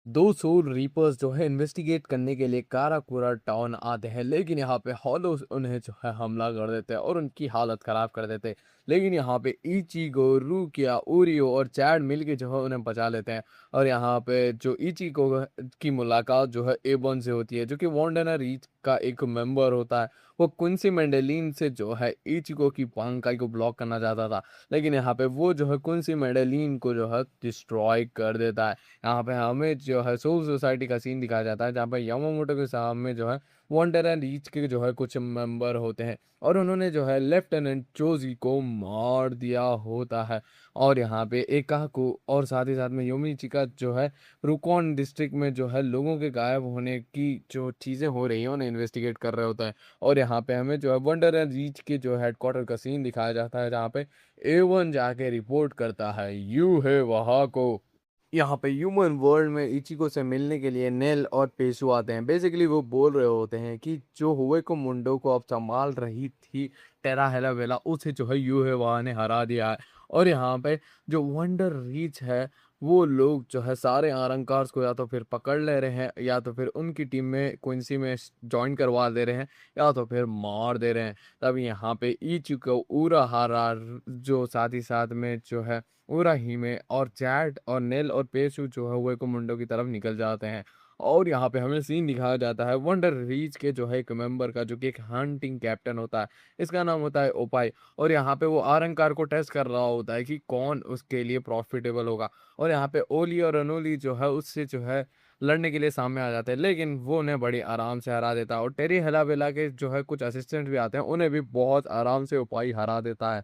दो soul reapers जो है इन्वेस्टिगेट करने के लिए काराकोरा टाउन आते हैं, लेकिन यहाँ पे हॉलोस उन्हें जो है हमला कर देते हैं और उनकी हालत ख़राब कर देते हैं। लेकिन यहाँ पे इचिगो, रूकिया, ओरियो और चैड मिलके जो है उन्हें बचा लेते हैं। और यहाँ पे जो इचिगो की मुलाकात जो है एबॉन से होती है, जो कि वांडाना रीच का एक मेंबर होता है। वो क्विंसी मेंडेलिन से जो है इचिगो की बांकाई को ब्लॉक करना चाहता था, लेकिन यहाँ पे वो जो है क्विंसी मेंडेलिन को जो है डिस्ट्रॉय कर देता है। यहाँ पे हमें जो है सोल सोसाइटी का सीन दिखाया जाता है, जहाँ पे यामामोटो के सामने जो है वांडर एंड रीच के जो है कुछ मेंबर होते हैं और उन्होंने जो है लेफ्टिनेंट चोजी को मार दिया होता है। और यहाँ पे एकाको और साथ ही साथ में योमिचिका जो है रुकॉन डिस्ट्रिक्ट में जो है लोगों के गायब होने की जो चीज़ें हो रही हैं उन्हें इन्वेस्टिगेट कर रहे होता है। और यहाँ पे हमें जो है वंडर एंड रीच के जो हेडक्वार्टर का सीन दिखाया जाता है, जहाँ पे A1 जाके रिपोर्ट करता है यू है वहाँ को। यहाँ पे ह्यूमन वर्ल्ड में इचिको से मिलने के लिए नेल और पेशु आते हैं। बेसिकली वो बोल रहे होते हैं कि जो हुए को मुंडो को अब संभाल रही थी टेरा हेला वेला, उसे जो है यूहेवा ने हरा दिया है। और यहाँ पे जो वंडर रीच है, वो लोग जो है सारे आरंकार्स को या तो फिर पकड़ ले रहे हैं, या तो फिर उनकी टीम में क्विंसी में ज्वाइन करवा दे रहे हैं, या तो फिर मार दे रहे हैं। तब यहाँ पे इचिको उरा हारा जो साथ ही साथ में जो है उराहिमे और चैट और नेल और पेशु जो है वो मुंडो की तरफ निकल जाते हैं। और यहाँ पे हमें सीन दिखाया जाता है वंडर रीच के जो है एक मेंबर का, जो कि एक हंटिंग कैप्टन होता है। इसका नाम होता है ओपाई। और यहाँ पे वो आरंकार को टेस्ट कर रहा होता है कि कौन उसके लिए प्रॉफिटेबल होगा। और यहाँ पे ओली और अनोली जो है उससे जो है लड़ने के लिए सामने आ जाते हैं, लेकिन वो उन्हें बड़ी आराम से हरा देता है। और टेरी हेलावेला के जो है कुछ असिस्टेंट भी आते हैं, उन्हें भी बहुत आराम से उपाय हरा देता है।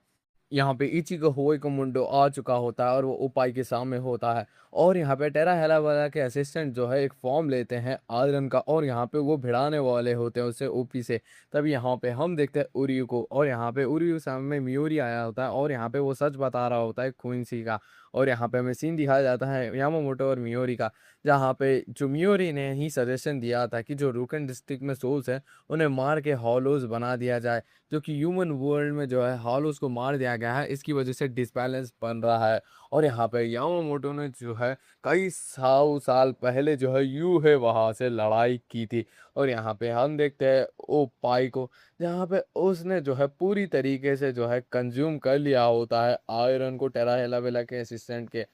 यहाँ पे इचिको होई मुंडो आ चुका होता है और वो उपाय के सामने होता है। और यहाँ पे टेरा हेला वाला के असिस्टेंट जो है एक फॉर्म लेते हैं आयरन का, और यहाँ पे वो भिड़ाने वाले होते हैं उसे ओपी से। तब यहाँ पे हम देखते हैं उरियू को, और यहाँ पे उरियू सामने मियोरी आया होता है और यहाँ पे वो सच बता रहा होता है क्विंसी का। और यहाँ पे हमें सीन दिखाया जाता है यामामोटो और मियोरी का, जहाँ पे जो मियोरी ने ही सजेशन दिया था कि जो रूकन डिस्ट्रिक्ट में सोल्स है उन्हें मार के हॉलोज बना दिया जाए, जो कि ह्यूमन वर्ल्ड में जो है हॉलोस को मार दिया गया है, इसकी वजह से डिसबैलेंस बन रहा है। और यहाँ पे यामामोटो ने जो है कई सौ साल पहले जो है यू है वहां से लड़ाई की थी। और यहाँ पे हम देखते हैं ओ पाई को, जहाँ पे उसने जो है पूरी तरीके से जो है कंज्यूम कर लिया होता है आयरन को टेरा हेलावेला के असिस्टेंट के।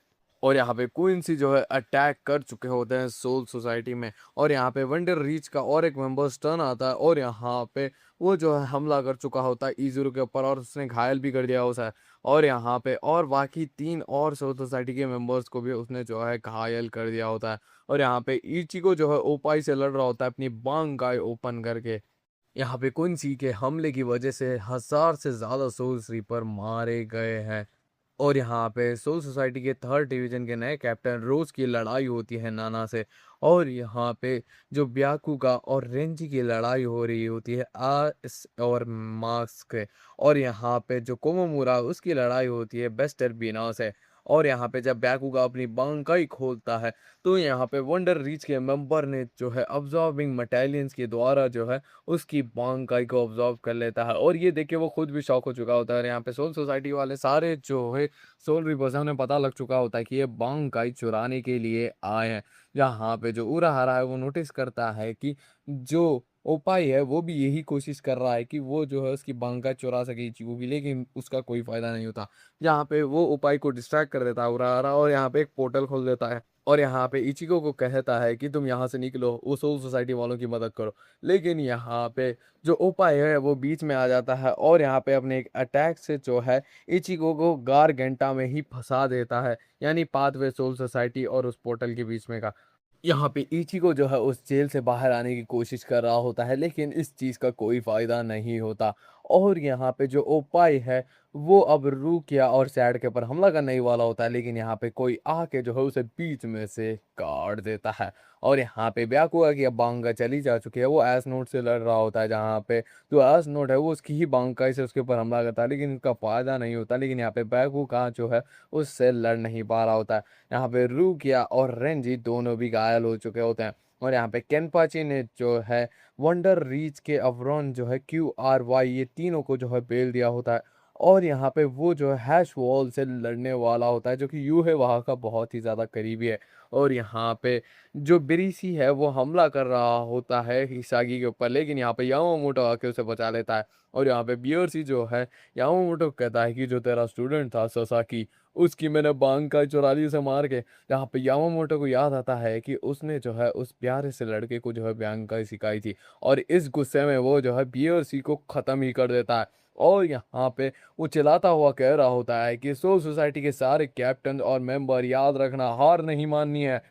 और यहाँ पे क्वींसी जो है अटैक कर चुके होते हैं सोल सोसाइटी में। और यहाँ पे वंडर रीच का और एक मेंबर स्टर्न आता है, और यहाँ पे वो जो है हमला कर चुका होता है इजुरु के ऊपर, और उसने घायल भी कर दिया होता है। और यहाँ पे और बाकी तीन और सोल सोसाइटी के मेंबर्स को भी उसने जो है घायल कर दिया होता है। और यहाँ पे इचिको जो है ओपाई से लड़ रहा होता है अपनी बांग गाय ओपन करके। यहाँ पे क्विंसी के हमले की वजह से 1000 से ज़्यादा सोल स्लीपर मारे गए हैं। और यहाँ पे सोल सोसाइटी के थर्ड डिवीजन के नए कैप्टन रोज की लड़ाई होती है नाना से। और यहाँ पे जो ब्याकुगा और रेंजी की लड़ाई हो रही होती है आस और मार्क्स के। और यहाँ पे जो कोमोमुरा उसकी लड़ाई होती है बेस्टर बीना से। और यहाँ पे जब ब्याकुगा अपनी बांकाई खोलता है, तो यहाँ पे वंडर रीच के मेंबर ने जो है अब्जॉर्बिंग मटेलियंस के द्वारा जो है उसकी बांकाई को ऑब्जॉर्व कर लेता है। और ये देख के वो खुद भी शॉक हो चुका होता है। और यहाँ पे सोल सोसाइटी वाले सारे जो है सोल रिपर्स उन्हें पता लग चुका होता है कि ये बांकाई चुराने के लिए आए हैं। जहाँ पे जो उराहारा है वो नोटिस करता है कि जो ओपाई है वो भी यही कोशिश कर रहा है कि वो जो है उसकी बांकाई चुरा सके इचिको की, लेकिन उसका कोई फायदा नहीं होता। जहाँ पे वो ओपाई को डिस्ट्रैक्ट कर देता है उराहारा, और यहाँ पे एक पोर्टल खोल देता है। और यहाँ पे इचिको को कहता है कि तुम यहाँ से निकलो, वो सोल सोसाइटी वालों की मदद करो। लेकिन यहाँ पे जो ओपाई है वो बीच में आ जाता है, और यहाँ पे अपने एक अटैक से जो है इचिको को गारगेंटा में ही फंसा देता है, यानी पाथवे सोल सोसाइटी और उस पोर्टल के बीच में का। यहाँ पे इचिको जो है उस जेल से बाहर आने की कोशिश कर रहा होता है, लेकिन इस चीज़ का कोई फ़ायदा नहीं होता। और यहाँ पे जो ओपाई है वो अब रूकिया और सैड के ऊपर हमला करने ही वाला होता है, लेकिन यहाँ पे कोई आके जो है उसे बीच में से काट देता है। और यहाँ पे ब्याकुआ की अब बांगा चली जा चुकी है, वो एस नोट से लड़ रहा होता है, जहाँ पे जो एस नोट है वो उसकी ही बांकाई से उसके ऊपर हमला करता है, लेकिन उसका फ़ायदा नहीं होता। लेकिन यहाँ पे ब्याकुआ जो है उससे लड़ नहीं पा रहा होता है। यहाँ पे रूकिया और रेंजी दोनों भी घायल हो चुके होते हैं। और यहाँ पे केनपाची ने जो है वंडर रीच के अवरोन जो है QRY ये तीनों को जो है बेल दिया होता है। और यहाँ पे वो जो है हैश वॉल से लड़ने वाला होता है, जो कि यू है वहाँ का बहुत ही ज़्यादा करीबी है। और यहाँ पे जो बिरीसी है वो हमला कर रहा होता है हिसागी के ऊपर, लेकिन यहाँ पे यामामोटो आके उसे बचा लेता है। और यहाँ पे बियर्सी जो है यामामोटो को कहता है कि जो तेरा स्टूडेंट था ससाकी, उसकी मैंने बांकाई चुरा ली उसे मार के। जहाँ पे यामामोटो को याद आता है कि उसने जो है उस प्यारे से लड़के को जो है बांकाई सिखाई थी, और इस गुस्से में वो जो है बियर्सी को ख़त्म ही कर देता है। और यहाँ पे वो चिल्लाता हुआ कह रहा होता है कि सोल सोसाइटी के सारे कैप्टन और मेंबर याद रखना, हार नहीं माननी है।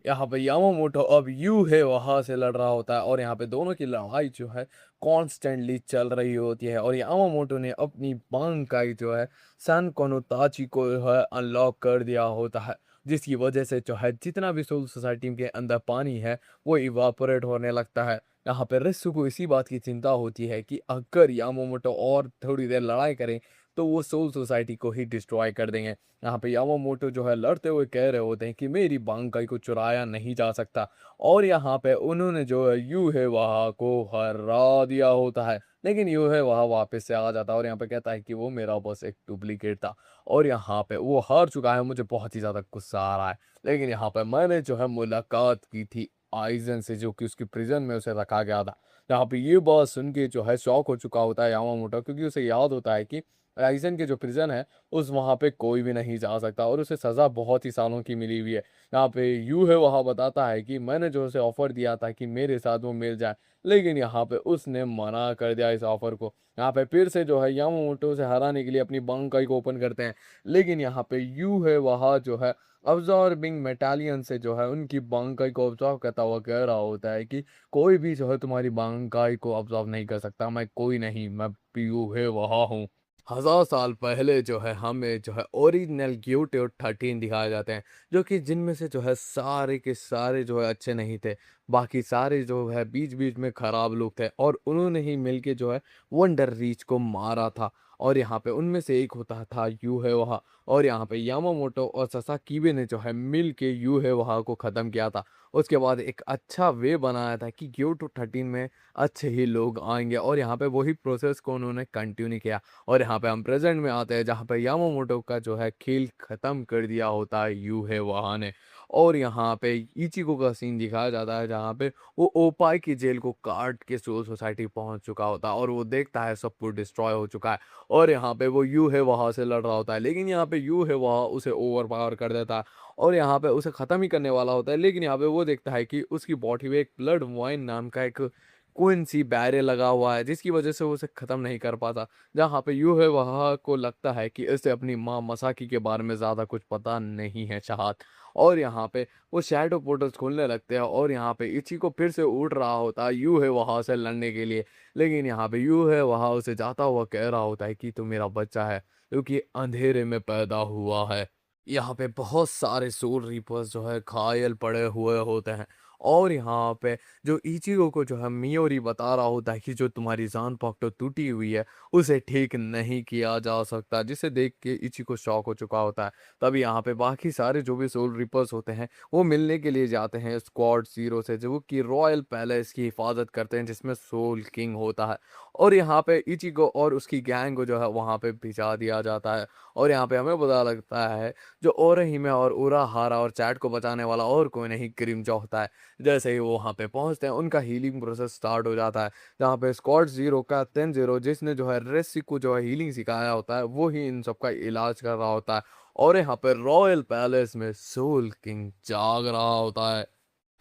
यहाँ पे यामामोटो अब यू है वहां से लड़ रहा होता है, और यहाँ पे दोनों की लड़ाई जो है कॉन्स्टेंटली चल रही होती है। और यामामोटो ने अपनी बांकाई जो है सन कोनोताची को जो है अनलॉक कर दिया होता है, जिसकी वजह से जो है जितना भी सोल सोसाइटी के अंदर पानी है वो इवापोरेट होने लगता है। यहाँ पे रिस्सु को इसी बात की चिंता होती है कि अगर यामामोटो और थोड़ी देर लड़ाई करें तो वो सोल सोसाइटी को ही डिस्ट्रॉय कर देंगे। यहाँ पे यामामोटो जो है लड़ते हुए कह रहे होते हैं कि मेरी बांकाई को चुराया नहीं जा सकता, और यहाँ पे उन्होंने जो है यू है वहा को हरा दिया होता है। लेकिन यू है वहा वापस से आ जाता है और यहाँ पे कहता है कि वो मेरा बस एक डुप्लीकेट था, और यहाँ पे वो हार चुका है, मुझे बहुत ही ज़्यादा गुस्सा आ रहा है। लेकिन यहाँ पे मैंने जो है मुलाकात की थी आइजन से, जो कि उसकी प्रिजन में उसे रखा गया था। यहाँ पे ये बात सुन के जो है शॉक हो चुका होता है यामामोटो, क्योंकि उसे याद होता है कि आइजन के जो प्रिजन है उस वहाँ पे कोई भी नहीं जा सकता, और उसे सज़ा बहुत ही सालों की मिली हुई है। यहाँ पे यू है वहाँ बताता है कि मैंने जो उसे ऑफ़र दिया था कि मेरे साथ वो मिल जाए, लेकिन यहाँ पे उसने मना कर दिया इस ऑफ़र को। यहाँ पे फिर से जो है यामामोटो से हराने के लिए अपनी बांकाई को ओपन करते हैं, लेकिन यहाँ पे यू है वहाँ जो है अब्जॉर्बिंग मेटालियन से जो है उनकी बांकाई को ऑब्जॉर्व करता हुआ कह रहा होता है कि कोई भी जो है तुम्हारी बांकाई को ऑब्जॉर्व नहीं कर सकता, मैं कोई नहीं, मैं यू है वहाँ हूँ। 1000 साल पहले जो है हमें जो है ओरिजिनल ग्यूटे 13 दिखाए जाते हैं, जो कि जिनमें से जो है सारे के सारे जो है अच्छे नहीं थे, बाकी सारे जो है बीच बीच में खराब लोग थे, और उन्होंने ही मिलके जो है वंडर रीच को मारा था। और यहाँ पे उनमें से एक होता था यू है वहा, और यहाँ पे यामामोटो और ससाकीबे ने जो है मिल के यू है वहा को ख़त्म किया था। उसके बाद एक अच्छा वे बनाया था कि ग्यूटो 13 में अच्छे ही लोग आएंगे, और यहाँ पे वही प्रोसेस को उन्होंने कंटिन्यू किया। और यहाँ पे हम प्रेजेंट में आते हैं, जहाँ पे यामामोटो का जो है खेल ख़त्म कर दिया होता है यू है वहा ने। और यहाँ पे इचिको का सीन दिखाया जाता है, जहाँ पे वो ओपाई की जेल को काट के सोल सोसाइटी पहुंच चुका होता है, और वो देखता है सब कुछ डिस्ट्रॉय हो चुका है। और यहाँ पे वो यू है वहाँ से लड़ रहा होता है, लेकिन यहाँ पे यू है वहाँ उसे ओवर पावर कर देता है, और यहाँ पे उसे ख़त्म ही करने वाला होता है। लेकिन यहाँ पे वो देखता है कि उसकी बॉडी में एक ब्लड वाइन नाम का एक कोइन सी बैरियर लगा हुआ है, जिसकी वजह से वो उसे ख़त्म नहीं कर पाता। जहाँ पे यू है वहाँ को लगता है कि इसे अपनी माँ मसाकी के बारे में ज़्यादा कुछ पता नहीं है चाहत। और यहाँ पे वो शैडो पोर्टल्स खोलने लगते हैं, और यहाँ पे इचिको फिर से उड़ रहा होता है यू है वहाँ से लड़ने के लिए। लेकिन यहाँ पे यू है वहाँ उसे जाता हुआ कह रहा होता है कि तू मेरा बच्चा है, क्योंकि अंधेरे में पैदा हुआ है। यहाँ पे बहुत सारे सोल रीपर्स जो है घायल पड़े हुए होते हैं, और यहाँ पे जो इचिको को जो है मियोरी बता रहा होता है कि जो तुम्हारी जान पाक्टो टूटी हुई है उसे ठीक नहीं किया जा सकता, जिसे देख के इचिको शॉक हो चुका होता है। तभी यहाँ पे बाकी सारे जो भी सोल रिपर्स होते हैं वो मिलने के लिए जाते हैं स्क्वाड 0 से, जो कि रॉयल पैलेस की हिफाजत करते हैं, जिसमें सोल किंग होता है। और यहाँ पे इचिको और उसकी गैंग को जो है वहाँ पे भिजा दिया जाता है। और यहाँ पे हमें पता लगता है जो ओरहिमे और उराहारा और चैट को बचाने वाला और कोई नहीं क्रीमजॉ होता है। जैसे ही वो वहाँ पे पहुँचते हैं उनका हीलिंग प्रोसेस स्टार्ट हो जाता है, जहाँ पे स्क्वाड 0 का तेंजिरो, जिसने जो है रेस्सी को जो है हीलिंग सिखाया होता है, वो ही इन सबका इलाज कर रहा होता है। और यहाँ पे रॉयल पैलेस में सोल किंग जाग रहा होता है।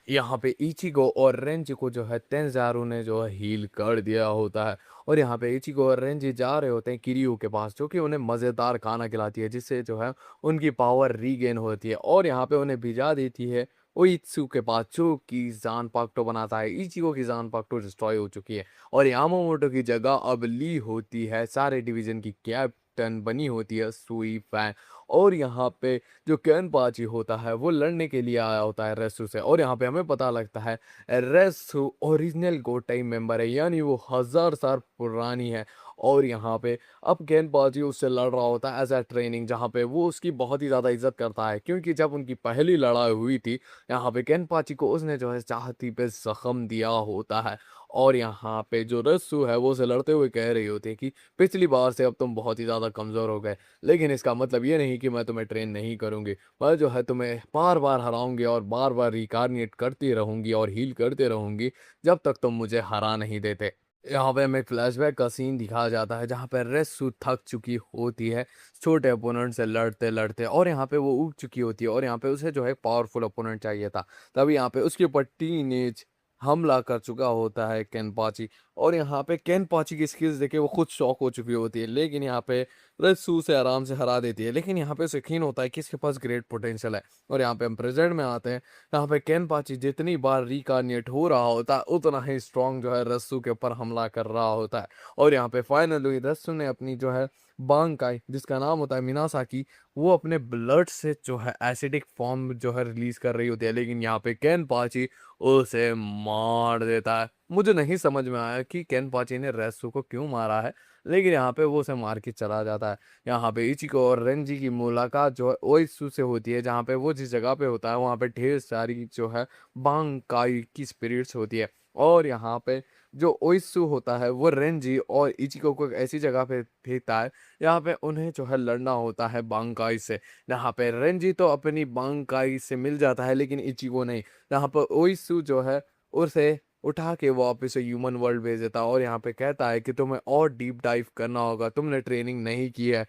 यहाँ पे इचिगो और रेंजी को जो है तेंजारू ने जो है हील कर दिया होता है। और यहाँ पे इचिगो और रेंजी जा रहे होते हैं किरियो के पास, जो कि उन्हें मज़ेदार खाना खिलाती है, जिससे जो है उनकी पावर रीगेन होती है। और यहाँ पे उन्हें भिजा देती है ओइत्सु के पास, जो कि जान पाक्टो बनाता है। इचिगो की जान पाक्टो डिस्ट्रॉय हो चुकी है, और यामामोटो की जगह अब ली होती है सारे डिवीजन की कैप्टन बनी होती है सुई फैन। और यहाँ पे जो केनपाची होता है वो लड़ने के लिए आया होता है रेसु से, और यहाँ पे हमें पता लगता है रेसु ओरिजिनल गोटाई मेंबर है, यानी वो 1000 साल पुरानी है। और यहाँ पे अब गेंदबाजी उससे लड़ रहा होता है एज ए ट्रेनिंग, जहाँ पे वो उसकी बहुत ही ज़्यादा इज्जत करता है, क्योंकि जब उनकी पहली लड़ाई हुई थी यहाँ पे गेंदबाजी को उसने जो है चाहती पे जख्म दिया होता है। और यहाँ पे जो रस्सू है वो उसे लड़ते हुए कह रही होती है कि पिछली बार से अब तुम बहुत ही ज़्यादा कमज़ोर हो गए, लेकिन इसका मतलब ये नहीं कि मैं तुम्हें ट्रेन नहीं करूँगी। मैं जो है तुम्हें बार-बार हराऊँगी और बार-बार रिकार्निएट करती रहूँगी और हील करते रहूँगी, जब तक तुम मुझे हरा नहीं देते। यहाँ पे हमें फ्लैशबैक का सीन दिखाया जाता है जहाँ पे रेसू थक चुकी होती है छोटे अपोनेंट से लड़ते-लड़ते, और यहाँ पे वो ऊब चुकी होती है और यहाँ पे उसे जो है पावरफुल अपोनेंट चाहिए था। तभी यहाँ पे उसके ऊपर टीनेज हमला कर चुका होता है केनपाची, और यहाँ पे केनपाची की स्किल्स देख के वो खुद शॉक हो चुकी होती है, लेकिन यहाँ पे रेसू से आराम से हरा देती है। लेकिन यहाँ पे उसे यकीन होता है कि इसके पास ग्रेट पोटेंशियल है। और यहाँ पे हम प्रेजेंट में आते हैं, यहाँ पे केनपाची जितनी बार रिकार्निएट हो रहा होता है उतना ही स्ट्रांग जो है रस्सू के ऊपर हमला कर रहा होता है। और यहाँ पे फाइनली रस्सू ने अपनी जो है बांकाई, जिसका नाम होता है मिनासाकी, वो अपने ब्लड से जो है एसिडिक फॉर्म जो है रिलीज कर रही होती है, लेकिन यहाँ पे केनपाची उसे मार देता है। मुझे नहीं समझ में आया कि केनपाची ने रेसू को क्यों मारा है, लेकिन यहाँ पे वो उसे मार के चला जाता है। यहाँ पे इचिको और रेंजी की मुलाकात जो है ओइसू से होती है, जहाँ पे वो जिस जगह पे होता है वहाँ पे ढेर सारी जो है बांकाई की स्पिरिट्स होती है। और यहाँ पे जो ओइसू होता है वो रेंजी और इचिको को एक ऐसी जगह पे भेजता है, यहाँ पे उन्हें जो है लड़ना होता है बांकाई से। यहाँ पे रेंजी तो अपनी बांकाई से मिल जाता है, लेकिन इचिको नहीं। यहाँ पर ओइसू जो है उसे उठा के वापस से ह्यूमन वर्ल्ड भेज देता है और यहाँ पे कहता है कि तुम्हें और डीप डाइव करना होगा, तुमने ट्रेनिंग नहीं की है।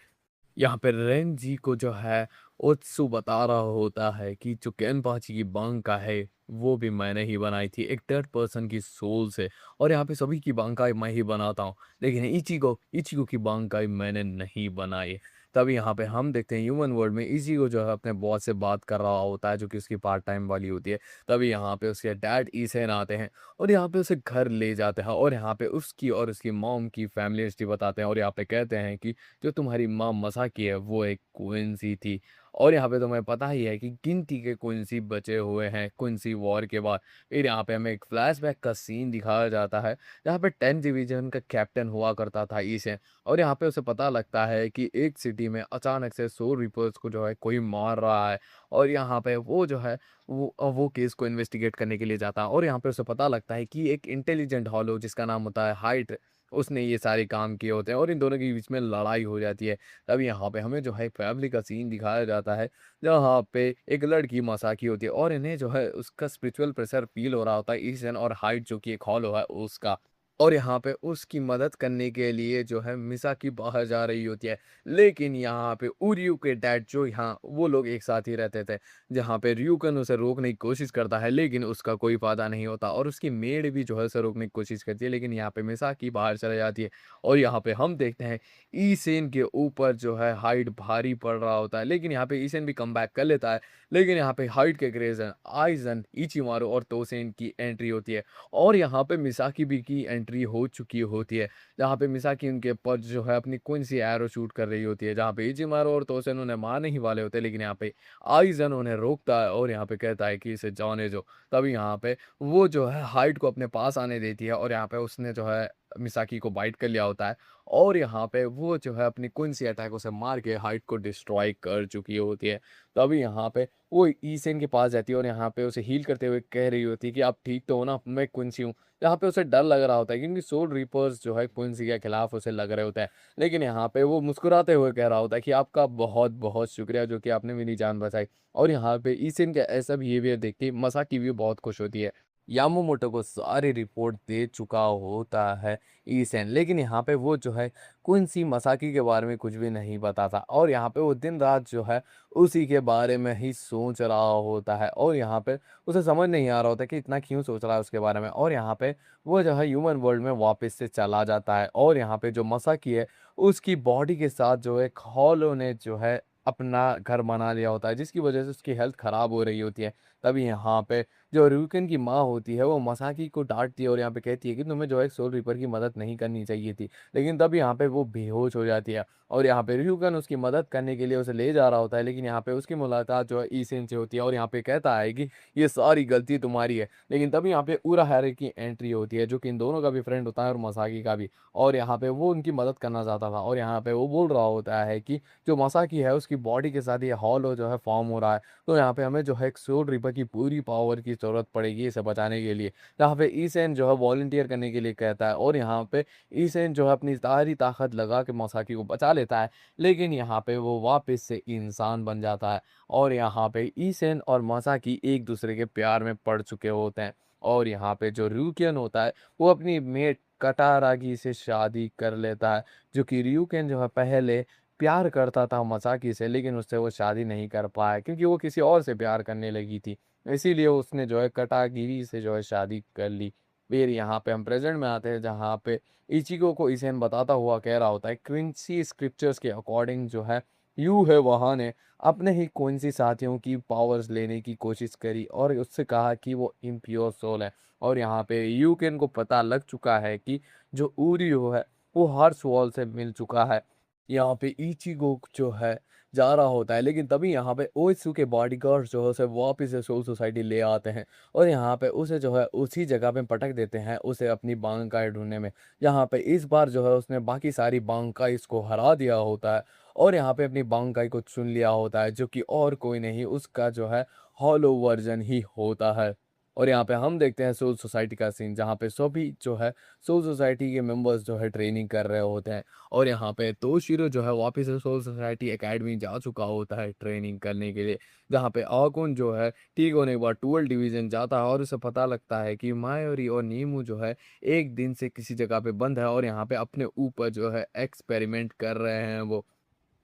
यहाँ पे रेन जी को जो है ओत्सु बता रहा होता है कि जो केनपाची की बांका है वो भी मैंने ही बनाई थी एक थर्ड पर्सन की सोल से, और यहाँ पे सभी की बांकाई मैं ही बनाता हूँ, लेकिन इचिको इचिको की बांकाई मैंने नहीं बनाई। तभी यहाँ पे हम देखते हैं ह्यूमन वर्ल्ड में इचिको जो है अपने बॉस से बात कर रहा होता है, जो कि उसकी पार्ट टाइम वाली होती है। तभी यहाँ पे उसके डैड ईसेन आते हैं और यहाँ पे उसे घर ले जाते हैं, और यहाँ पे उसकी और उसकी मॉम की फैमिली हिस्ट्री बताते हैं, और यहाँ पे कहते हैं कि जो तुम्हारी माँ मसाकी है वो एक क्वींसी थी। और यहाँ पे तुम्हें पता ही है कि गिनती के क्वींसी बचे हुए हैं क्वींसी वॉर के बाद। फिर यहाँ पे हमें एक फ्लैशबैक का सीन दिखाया जाता है जहाँ पे 10 डिवीजन का कैप्टन हुआ करता था ईसे, और यहाँ पे उसे पता लगता है कि एक सिटी में अचानक से सोल रिपर्स को जो है कोई मार रहा है। और यहाँ पे वो जो है वो केस को इन्वेस्टिगेट करने के लिए जाता है, और यहाँ पे उसे पता लगता है कि एक इंटेलिजेंट हॉलो जिसका नाम होता है हाइट, उसने ये सारे काम किए होते हैं, और इन दोनों के बीच में लड़ाई हो जाती है। तब यहाँ पे हमें जो है फैमिली का सीन दिखाया जाता है जहाँ पे एक लड़की मसाकी होती है और इन्हें जो है उसका स्पिरिचुअल प्रेशर फील हो रहा होता है ईसन और हाइट जो कि एक हॉलो है उसका। और यहाँ पे उसकी मदद करने के लिए जो है मिसाकी बाहर जा रही होती है, लेकिन यहाँ पे उरियू के डैड जो यहाँ वो लोग एक साथ ही रहते थे, जहाँ पे ryuken उसे रोकने की कोशिश करता है लेकिन उसका कोई फायदा नहीं होता, और उसकी मेड भी जो है उसे रोकने की कोशिश करती है, लेकिन यहाँ पे मिसाकी बाहर चले जाती है। और यहाँ पे हम देखते हैं ईसेन के ऊपर जो है हाइड भारी पड़ रहा होता है, लेकिन यहाँ पे ईसेन भी कम बैक कर लेता है। लेकिन यहाँ पे हाइड के ग्रेजन आइजन इचिमारू और तोसेन की एंट्री होती है, और यहाँ पे मिसाकी भी की एंट्री हो चुकी होती है, जहाँ पे मिसाकी उनके ऊपर जो है अपनी क्विंसी एरो शूट कर रही होती है, जहाँ पे इचिमारू और तोसेन उन्हें मारने ही वाले होते हैं, लेकिन यहाँ पे आइजन उन्हें रोकता है और यहाँ पे कहता है कि इसे जाने दो। तभी यहाँ पे वो जो है हाइड को अपने पास आने देती है, और यहाँ पे उसने जो है मिसाकी को बाइट कर लिया होता है, और यहाँ पे वो जो है अपनी क्विंसी अटैक से मार के हाइड को डिस्ट्रॉय कर चुकी होती है। तभी यहाँ पे वो ईसेन के पास जाती है और यहाँ पे उसे हील करते हुए कह रही होती है कि आप ठीक तो हो ना, मैं क्विंसी हूँ। यहाँ पे उसे डर लग रहा होता है क्योंकि सोल रीपर्स जो है क्विंसी के खिलाफ उसे लग रहे होते हैं, लेकिन यहाँ पे वो मुस्कुराते हुए कह रहा होता है कि आपका बहुत बहुत शुक्रिया जो कि आपने मेरी जान बचाई। और यहाँ पे ईसेन का ऐसा बिहेवियर देख के मसाकी भी बहुत खुश होती है। यामामोटो को सारी रिपोर्ट दे चुका होता है ईसेन, लेकिन यहाँ पे वो जो है क्विंसी मसाकी के बारे में कुछ भी नहीं बताता, और यहाँ पे वो दिन रात जो है उसी के बारे में ही सोच रहा होता है, और यहाँ पे उसे समझ नहीं आ रहा होता कि इतना क्यों सोच रहा है उसके बारे में। और यहाँ पे वो जो है ह्यूमन वर्ल्ड में वापस से चला जाता है, और यहाँ पे जो मसाकी है उसकी बॉडी के साथ जो है हॉलो ने जो है अपना घर बना लिया होता है, जिसकी वजह से उसकी हेल्थ खराब हो रही होती है। तभी यहाँ पे जो र्यूकेन की माँ होती है वो मसाकी को डांटती है और यहाँ पे कहती है कि तुम्हें जो है सोल रिपर की मदद नहीं करनी चाहिए थी, लेकिन तब यहाँ पे वो बेहोश हो जाती है, और यहाँ पे र्यूकेन उसकी मदद करने के लिए उसे ले जा रहा होता है, लेकिन यहाँ पे उसकी मुलाकात जो है ईसेन से होती है, और यहाँ पे कहता है कि ये सारी गलती तुम्हारी है। लेकिन तभी यहाँ पे उराहारे की एंट्री होती है, जो कि इन दोनों का भी फ्रेंड होता है और मसाकी का भी, और यहाँ पे वो उनकी मदद करना चाहता था, और यहाँ पे वो बोल रहा होता है कि जो मसाकी है उसकी बॉडी के साथ ये हॉलो जो है फॉर्म हो रहा है, तो यहाँ पे हमें जो है एक सोल रिपर की पूरी पावर की ज़रूरत पड़ेगी इसे बचाने के लिए। जहाँ पे ईसेन जो है वॉलंटियर करने के लिए कहता है और यहाँ पे ईसेन जो है अपनी सारी ताकत लगा के मोसाकी को बचा लेता है, लेकिन यहाँ पे वो वापस से इंसान बन जाता है और यहाँ पे ईसेन और मोसाकी एक दूसरे के प्यार में पड़ चुके होते हैं। और यहाँ पे जो ryuken होता है वो अपनी मेट कटारागी से शादी कर लेता है, जो कि ryuken जो है पहले प्यार करता था मोसाकी से, लेकिन उससे वो शादी नहीं कर पाया क्योंकि वो किसी और से प्यार करने लगी थी। इसीलिए उसने जो है कटागिरी से जो है शादी कर ली। फिर यहाँ पे हम प्रेजेंट में आते हैं जहाँ पे इचिको को इसेन बताता हुआ कह रहा होता है क्विंसी स्क्रिप्चर्स के अकॉर्डिंग जो है यू है वहाँ ने अपने ही क्विंसी साथियों की पावर्स लेने की कोशिश करी और उससे कहा कि वो इम्प्योर सोल है। और यहाँ पे यूकेन को पता लग चुका है कि जो ऊरियो है वो हार्स वॉल से मिल चुका है। यहाँ पे इचिगो जो है जा रहा होता है, लेकिन तभी यहाँ पे ओइत्सु के बॉडीगार्ड्स जो है उसे वापस से सोल सोसाइटी ले आते हैं और यहाँ पे उसे जो है उसी जगह पे पटक देते हैं उसे अपनी बांकाई ढूंढने में। यहाँ पे इस बार जो है उसने बाकी सारी बांकाइस को हरा दिया होता है और यहाँ पे अपनी बांकाई को चुन लिया होता है, जो कि और कोई नहीं उसका जो है हॉलो वर्जन ही होता है। और यहाँ पे हम देखते हैं सोल सोसाइटी का सीन जहाँ पे सभी जो है सोल सोसाइटी के मेंबर्स जो है ट्रेनिंग कर रहे होते हैं और यहाँ पे तोशिरो जो है वापस से सोल सोसाइटी एकेडमी जा चुका होता है ट्रेनिंग करने के लिए। जहाँ पे आकुन जो है ठीक होने के बाद 12 डिवीजन जाता है और उसे पता लगता है कि मायोरी और नीमू जो है एक दिन से किसी जगह पे बंद है और यहाँ पे अपने ऊपर जो है एक्सपेरिमेंट कर रहे हैं वो।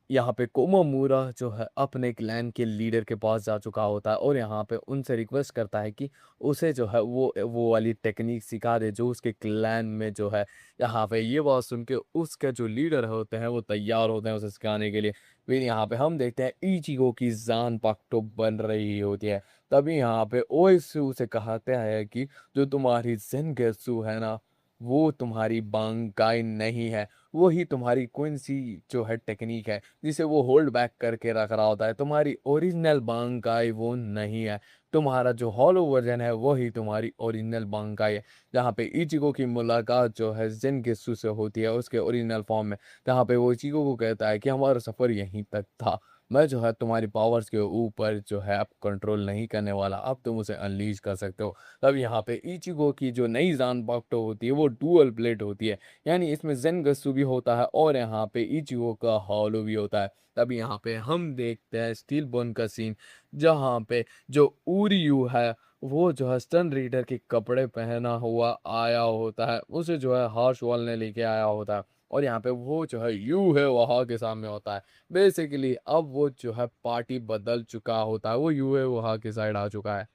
यहाँ पे कोमोमूरा जो है अपने क्लैन के लीडर के पास जा चुका होता है और यहाँ पे उनसे रिक्वेस्ट करता है कि उसे जो है वो वाली टेक्निक सिखा दे जो उसके क्लैन में जो है। यहाँ पे ये बात सुन के उसके जो लीडर होते हैं वो तैयार होते हैं उसे सिखाने के लिए। फिर यहाँ पे हम देखते हैं इचिगो की जान पाक्टो बन रही होती है। तभी यहाँ पे ओएसु से कहते हैं कि जो तुम्हारी जेनगेत्सु है ना वो तुम्हारी बांकाई नहीं है, वो ही तुम्हारी क्विंसी जो है टेक्निक है जिसे वो होल्ड बैक करके रख रहा होता है। तुम्हारी ओरिजिनल बांकाई वो नहीं है, तुम्हारा जो हॉलो वर्जन है वो ही तुम्हारी ओरिजिनल बांकाई है। जहाँ पे इचिगो की मुलाकात जो है जेनगेत्सु से होती है उसके ओरिजिनल फॉर्म में, जहाँ पे वो इचिगो को कहता है कि हमारा सफ़र यहीं तक था, मैं जो है तुम्हारी पावर्स के ऊपर जो है अब कंट्रोल नहीं करने वाला, अब तुम उसे अनलीज कर सकते हो। तब यहाँ पे इचिगो की जो नई जान बाक्टो होती है वो डुअल ब्लेड होती है, यानी इसमें जेनगत्सु भी होता है और यहाँ पे इचिगो का हॉलो भी होता है। तब यहाँ पे हम देखते हैं स्टील बोन का सीन जहाँ पे जो उरियू है वो जो है स्टन रीडर के कपड़े पहना हुआ आया होता है, उसे जो है हार्श वॉल ने लेके आया होता है और यहाँ पे वो जो है यू है वहाँ के सामने होता है। बेसिकली अब वो जो है पार्टी बदल चुका होता है, वो यू है वहाँ के साइड आ चुका है।